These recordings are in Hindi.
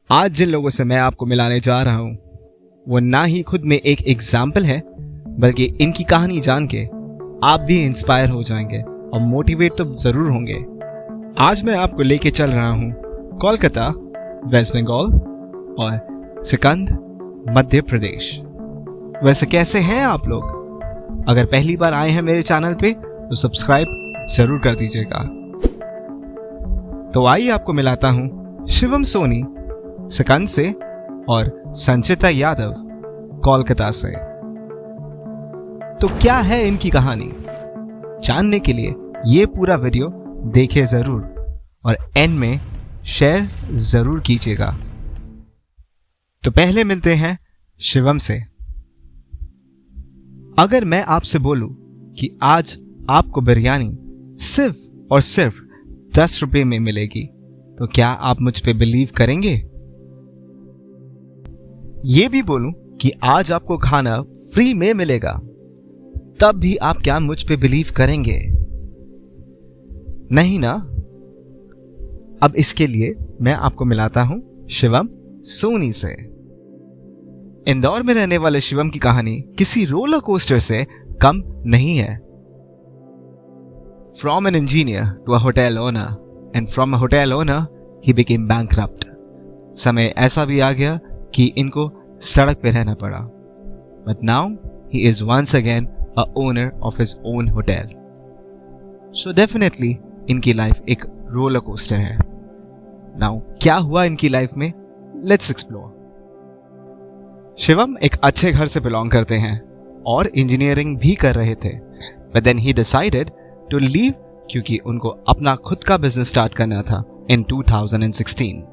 आज जिन लोगों से मैं आपको मिलाने जा रहा हूं वो ना ही खुद में एक एग्जाम्पल है, बल्कि इनकी कहानी जान के आप भी इंस्पायर हो जाएंगे और मोटिवेट तो जरूर होंगे। आज मैं आपको लेके चल रहा हूं कोलकाता, वेस्ट बंगाल और सिकंद, मध्य प्रदेश। वैसे कैसे हैं आप लोग? अगर पहली बार आए हैं मेरे चैनल पे तो सब्सक्राइब जरूर कर दीजिएगा। तो आइए आपको मिलाता हूं शिवम सोनी सिकंद से और संचिता यादव कोलकाता से। तो क्या है इनकी कहानी? जानने के लिए ये पूरा वीडियो देखिए जरूर और एंड में शेयर जरूर कीजिएगा। तो पहले मिलते हैं शिवम से। अगर मैं आपसे बोलूं कि आज आपको बिरयानी सिर्फ और सिर्फ 10 रुपए में मिलेगी, तो क्या आप मुझ पे बिलीव करेंगे? ये भी बोलूं कि आज आपको खाना फ्री में मिलेगा, तब भी आप क्या मुझ पे बिलीव करेंगे? नहीं ना? अब इसके लिए मैं आपको मिलाता हूं शिवम सोनी से। इंदौर में रहने वाले शिवम की कहानी किसी रोलर कोस्टर से कम नहीं है। From an engineer to a hotel owner, and from a hotel owner he became bankrupt. समय ऐसा भी आ गया कि इनको सड़क पे रहना पड़ा, but now he is once again a owner of his own hotel. So definitely इनकी लाइफ एक रोलर कोस्टर है। Now क्या हुआ इनकी लाइफ में? Let's explore. शिवम एक अच्छे घर से बिलोंग करते हैं और इंजीनियरिंग भी कर रहे थे, but then he decided to leave क्योंकि उनको अपना खुद का बिजनेस स्टार्ट करना था in 2016।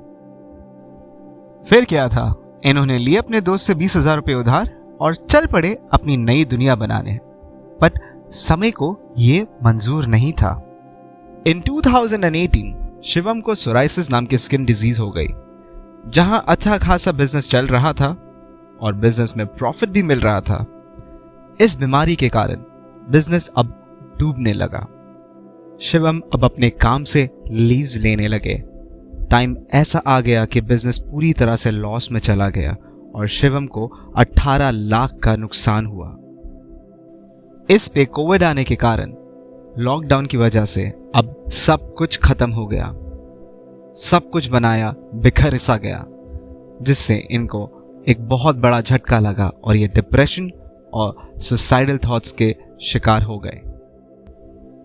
फिर क्या था, इन्होंने लिए अपने दोस्त से 20,000 रुपए उधार और चल पड़े अपनी नई दुनिया बनाने, बट समय को ये मंजूर नहीं था। इन 2018 शिवम को सोराइसिस नाम की स्किन डिजीज हो गई। जहां अच्छा खासा बिजनेस चल रहा था और बिजनेस में प्रॉफिट भी मिल रहा था, इस बीमारी के कारण बिजनेस अब डूबने लगा। शिवम अब अपने काम से लीव्स लेने लगे। टाइम ऐसा आ गया कि बिजनेस पूरी तरह से लॉस में चला गया और शिवम को 18 लाख का नुकसान हुआ। इस पे कोविड आने के कारण लॉकडाउन की वजह से अब सब कुछ खत्म हो गया। सब कुछ बनाया बिखर सा गया, जिससे इनको एक बहुत बड़ा झटका लगा और ये डिप्रेशन और सुसाइडल थॉट्स के शिकार हो गए।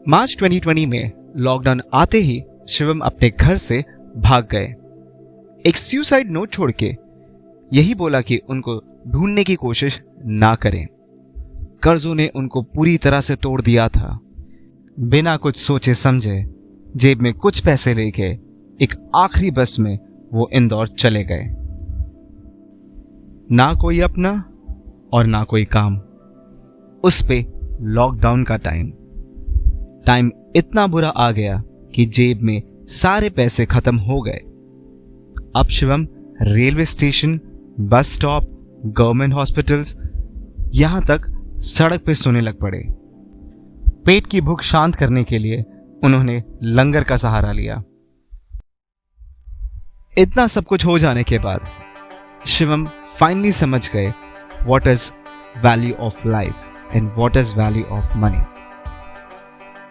मार्च 2020 में लॉकडाउन आते ही शिवम अपने घर से भाग गए, एक सुसाइड नोट छोड़ के। यही बोला कि उनको ढूंढने की कोशिश ना करें। कर्जों ने उनको पूरी तरह से तोड़ दिया था। बिना कुछ सोचे समझे जेब में कुछ पैसे लेके एक आखिरी बस में वो इंदौर चले गए। ना कोई अपना और ना कोई काम। उस पे लॉकडाउन का टाइम इतना बुरा आ गया कि जेब में सारे पैसे खत्म हो गए। अब Shivam railway station, bus stop, government hospitals, यहां तक सड़क पे सोने लग पड़े। पेट की भूख शांत करने के लिए उन्होंने लंगर का सहारा लिया। इतना सब कुछ हो जाने के बाद शिवम फाइनली समझ गए what is value of life and what is value of money.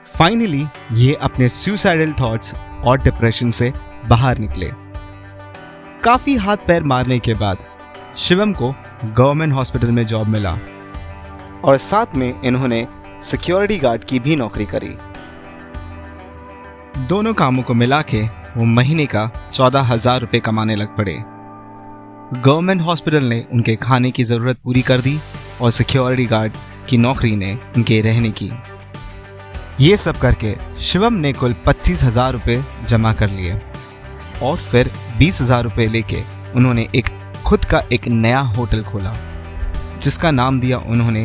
Finally ये अपने सुसाइडल थॉट्स और डिप्रेशन से बाहर निकले। काफी हाथ पैर मारने के बाद शिवम को गवर्नमेंट हॉस्पिटल में जॉब मिला और साथ में इन्होंने सिक्योरिटी गार्ड की भी नौकरी करी। दोनों कामों को मिला के वो महीने का 14,000 रुपए कमाने लग पड़े। गवर्नमेंट हॉस्पिटल ने उनके खाने की जरूरत पूरी कर दी और सिक्योरिटी गार्ड की नौकरी ने उनके रहने की। ये सब करके शिवम ने कुल 25,000 रुपए जमा कर लिए और फिर 20,000 रुपए लेके उन्होंने खुद का एक नया होटल खोला, जिसका नाम दिया उन्होंने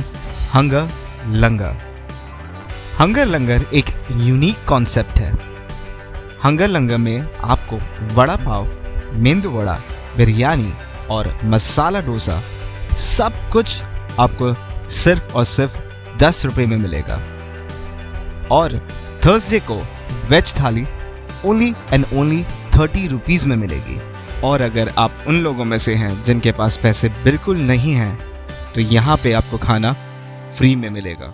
हंगर लंगर। हंगर लंगर एक यूनिक कॉन्सेप्ट है। हंगर लंगर में आपको वड़ा पाव, मेंदू वड़ा, बिरयानी और मसाला डोसा सब कुछ आपको सिर्फ और सिर्फ 10 रुपए में मिलेगा। और थर्सडे को वेज थाली ओनली एंड ओनली 30 रुपीज में मिलेगी। और अगर आप उन लोगों में से हैं जिनके पास पैसे बिल्कुल नहीं हैं, तो यहाँ पे आपको खाना फ्री में मिलेगा।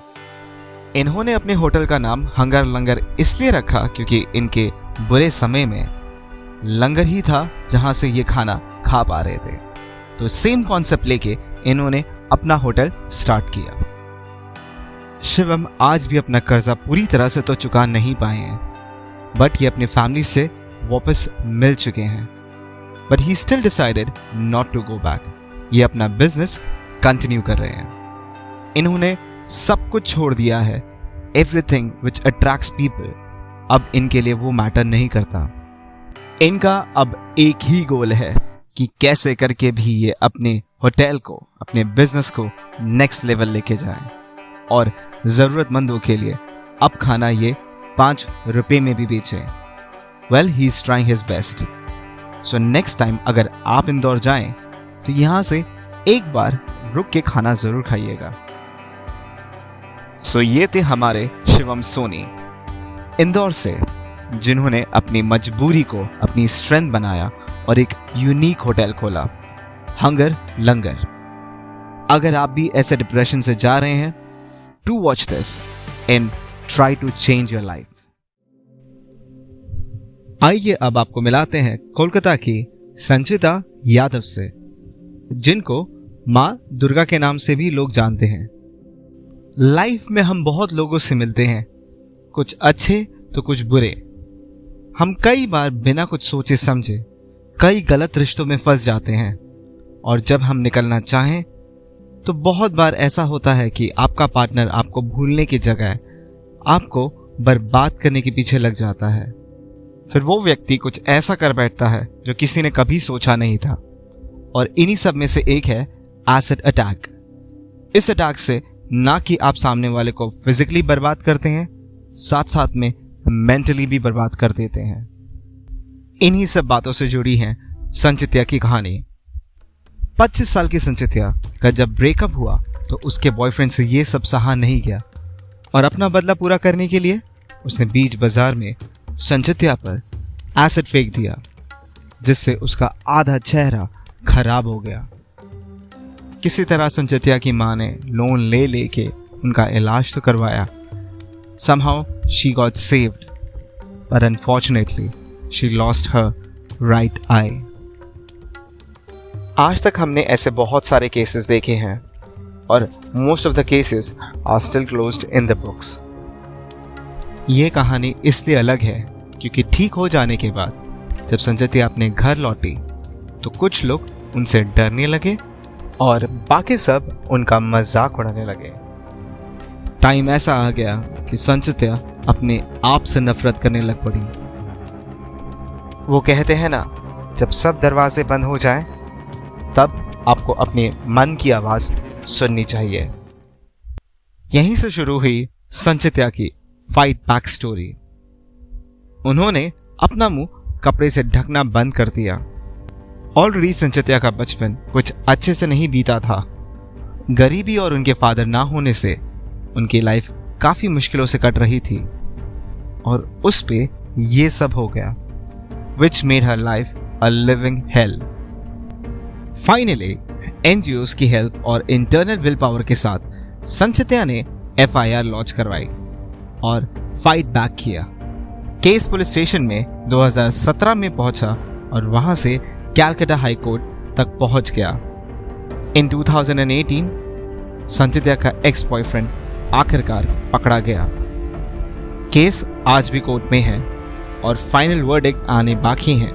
इन्होंने अपने होटल का नाम हंगर लंगर इसलिए रखा क्योंकि इनके बुरे समय में लंगर ही था जहां से ये खाना खा पा रहे थे। तो सेम कॉन्सेप्ट लेके इन्होंने अपना होटल स्टार्ट किया। शिवम आज भी अपना कर्जा पूरी तरह से तो चुका नहीं पाए हैं, बट ये अपने फैमिली से वापस मिल चुके हैं। But he still decided not to go back. ये अपना बिजनेस कंटिन्यू कर रहे हैं। इन्होंने सब कुछ छोड़ दिया है। एवरीथिंग विच अट्रैक्ट्स पीपल अब इनके लिए वो मैटर नहीं करता। इनका अब एक ही गोल है कि कैसे करके भी ये अपने होटल को, अपने बिजनेस को नेक्स्ट लेवल लेके जाएं और जरूरतमंदों के लिए अब खाना ये 5 रुपए में भी बेचें। Well, he is trying his best. So next time अगर आप इंदौर जाएं तो यहां से एक बार रुक के खाना जरूर खाइएगा। सो ये थे हमारे शिवम सोनी इंदौर से, जिन्होंने अपनी मजबूरी को अपनी स्ट्रेंथ बनाया और एक यूनिक होटल खोला, हंगर लंगर। अगर आप भी ऐसे डिप्रेशन से जा रहे हैं, to watch this and try to change your life. आइए अब आपको मिलाते हैं कोलकाता की संचिता यादव से, जिनको मां दुर्गा के नाम से भी लोग जानते हैं। लाइफ में हम बहुत लोगों से मिलते हैं, कुछ अच्छे तो कुछ बुरे। हम कई बार बिना कुछ सोचे समझे कई गलत रिश्तों में फंस जाते हैं, और जब हम निकलना चाहें तो बहुत बार ऐसा होता है कि आपका पार्टनर आपको भूलने की जगह आपको बर्बाद करने के पीछे लग जाता है। फिर वो व्यक्ति कुछ ऐसा कर बैठता है जो किसी ने कभी सोचा नहीं था, और इन्हीं सब में से एक है एसिड अटैक। इस अटैक से ना कि आप सामने वाले को फिजिकली बर्बाद करते हैं, साथ साथ में मेंटली भी बर्बाद कर देते हैं। इन्हीं सब बातों से जुड़ी है संचित्या की कहानी। 25 साल की संचित्या का जब ब्रेकअप हुआ तो उसके बॉयफ्रेंड से ये सब सहा नहीं गया, और अपना बदला पूरा करने के लिए उसने बीच बाजार में संचित्या पर एसिड फेंक दिया, जिससे उसका आधा चेहरा खराब हो गया। किसी तरह संचित्या की मां ने लोन ले लेके उनका इलाज तो करवाया। Somehow she got saved, but unfortunately she lost her right eye. आज तक हमने ऐसे बहुत सारे केसेस देखे हैं, और most of the cases are still closed in the books. ये कहानी इसलिए अलग है क्योंकि ठीक हो जाने के बाद जब संचित्या अपने घर लौटी तो कुछ लोग उनसे डरने लगे और बाकी सब उनका मजाक उड़ाने लगे। टाइम ऐसा आ गया कि संचित्या अपने आप से नफरत करने लग पड़ी। वो कहते हैं ना, जब सब दरवाजे बंद हो जाएं, तब आपको अपने मन की आवाज सुननी चाहिए। यहीं से शुरू हुई संचित्या की फाइट बैक स्टोरी। उन्होंने अपना मुंह कपड़े से ढकना बंद कर दिया। ऑलरेडी संचित्या का बचपन कुछ अच्छे से नहीं बीता था। गरीबी और उनके फादर ना होने से उनकी लाइफ काफी मुश्किलों से कट रही थी, और उस पे ये सब हो गया, which made her life a living hell. Finally, NGOs की हेल्प और इंटरनल विल पावर के साथ संचित्या ने FIR लॉन्च करवाई और फाइट बैक किया। केस पुलिस स्टेशन में 2017 में पहुंचा और वहां से कैलकाटा हाई कोर्ट तक पहुंच गया। इन 2018 संचित्या का एक्स बॉयफ्रेंड आखिरकार पकड़ा गया। केस आज भी कोर्ट में है और फाइनल वर्डिक्ट आने बाकी हैं।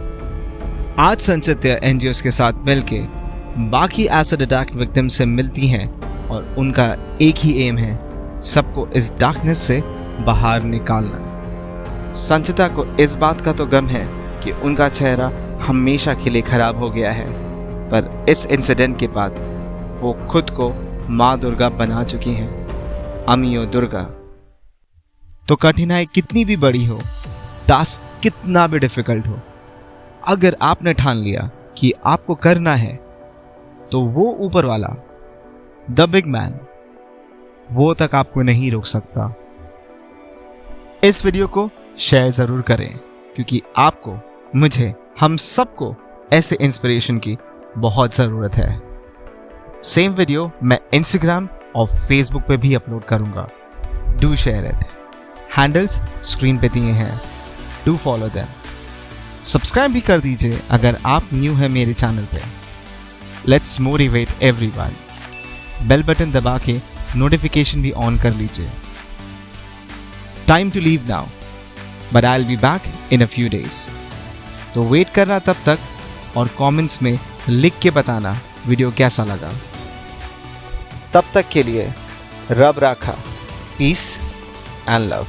आज संचित्या एनजीओस के साथ मिलके बाकी एसिड अटैक विक्टिम से मिलती हैं और उनका एक ही एम है, सबको इस डार्कनेस से बाहर निकालना। संचिता को इस बात का तो गम है कि उनका चेहरा हमेशा के लिए खराब हो गया है, पर इस इंसिडेंट के बाद वो खुद को माँ दुर्गा बना चुकी हैं, अमियो दुर्गा। तो कठिनाई कितनी भी बड़ी हो, टास्क कितना भी डिफिकल्ट हो, अगर आपने ठान लिया कि आपको करना है तो वो ऊपर वाला द बिग मैन, वो तक आपको नहीं रोक सकता। इस वीडियो को शेयर जरूर करें क्योंकि आपको, मुझे, हम सबको ऐसे इंस्पिरेशन की बहुत ज़रूरत है। सेम वीडियो मैं इंस्टाग्राम और फेसबुक पे भी अपलोड करूंगा। Do share it. Handles screen पे दिए हैं, डू फॉलो देम। सब्सक्राइब भी कर दीजिए अगर आप न्यू है मेरे चैनल पे। Let's motivate everyone. Bell button दबा के नोटिफिकेशन भी ऑन कर लीजिए। Time to leave now, but I will be back in a few days. तो वेट करना तब तक, और कमेंट्स में लिख के बताना वीडियो कैसा लगा। तब तक के लिए रब राखा, पीस एंड लव।